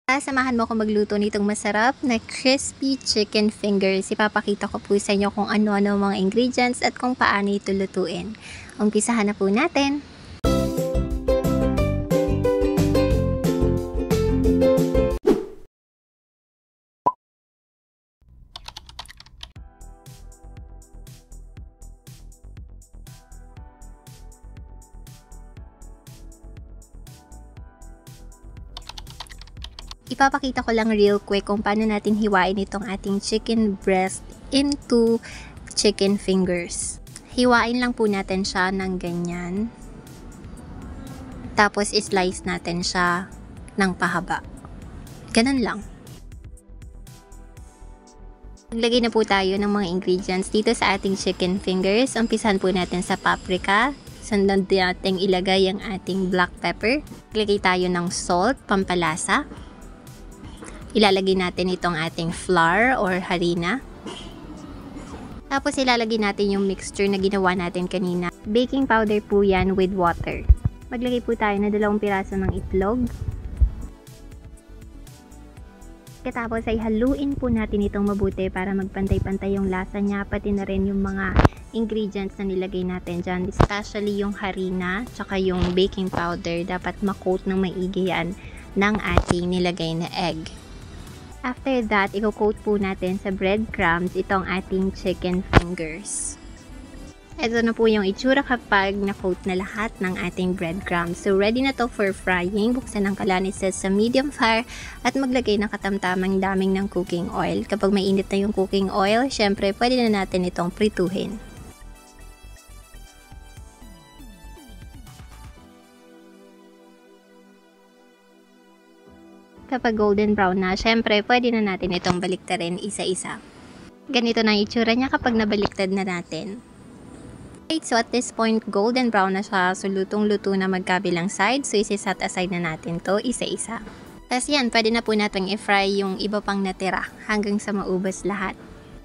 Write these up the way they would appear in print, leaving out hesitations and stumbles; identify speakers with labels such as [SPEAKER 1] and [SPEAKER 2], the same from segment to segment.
[SPEAKER 1] Samahan mo ako magluto nitong masarap na crispy chicken fingers. Ipapakita ko po sa inyo kung ano-ano mga ingredients at kung paano ito lutuin. Umpisahan na po natin. Ipapakita ko lang real quick kung paano natin hiwain itong ating chicken breast into chicken fingers. Hiwain lang po natin siya ng ganyan. Tapos slice natin siya ng pahaba. Ganun lang. Maglagay na po tayo ng mga ingredients dito sa ating chicken fingers. Umpisahan po natin sa paprika. Sundan natin ilagay ang ating black pepper. Maglagay tayo ng salt, pampalasa. Ilalagay natin itong ating flour or harina. Tapos ilalagay natin yung mixture na ginawa natin kanina. Baking powder po yan with water. Maglagay po tayo ng 2 piraso ng itlog. Tapos ay haluin po natin itong mabuti para magpantay-pantay yung lasa niya, pati na rin yung mga ingredients na nilagay natin dyan. Especially yung harina, tsaka yung baking powder. Dapat makoat ng maigi yan ng ating nilagay na egg. After that, i-coat po natin sa breadcrumbs itong ating chicken fingers. Ito na po yung itsura kapag na-coat na lahat ng ating breadcrumbs. So, ready na to for frying. Buksan ang kalanises sa medium fire at maglagay ng katamtamang daming ng cooking oil. Kapag may init na yung cooking oil, syempre pwede na natin itong prituhin. Kapag golden brown na, syempre pwede na natin itong baliktarin isa-isa. Ganito na itsura niya kapag nabaliktad na natin. Okay, so at this point, golden brown na siya. So lutong-luto na magkabilang side. So isi-set aside na natin to isa-isa. Tapos yan, pwede na po natin i-fry yung iba pang natira hanggang sa maubos lahat.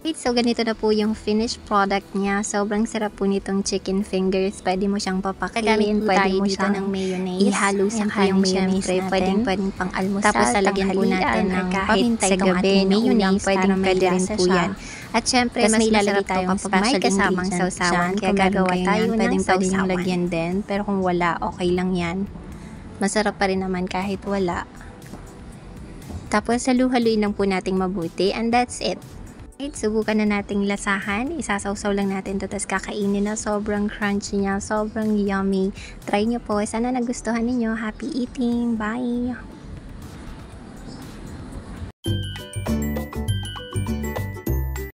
[SPEAKER 1] Okay, so ganito na po yung finished product niya. Sobrang sarap po nitong chicken fingers. Pwede mo siyang papakain. Pwede mo siyang ng mayonnaise. Ihalo sa yung mayonnaise natin. Pwedeng pang almusal. Tapos lalagyan po natin ng kahit sa gabi mayonnaise. Pwedeng rin po yan. At syempre, mas ilalagay tayo kapag may kasamang sausawan. Kaya gagawa tayo ng sausawan. Lagyan din. Pero kung wala, okay lang yan. Masarap pa rin naman kahit wala. Tapos halu-haluin lang po nating mabuti. And that's it. Subukan na nating lasahan. Isasawsaw lang natin to, tapos kakainin na. Sobrang crunchy niya, sobrang yummy. Try nyo po. Sana nagustuhan ninyo. Happy eating. Bye!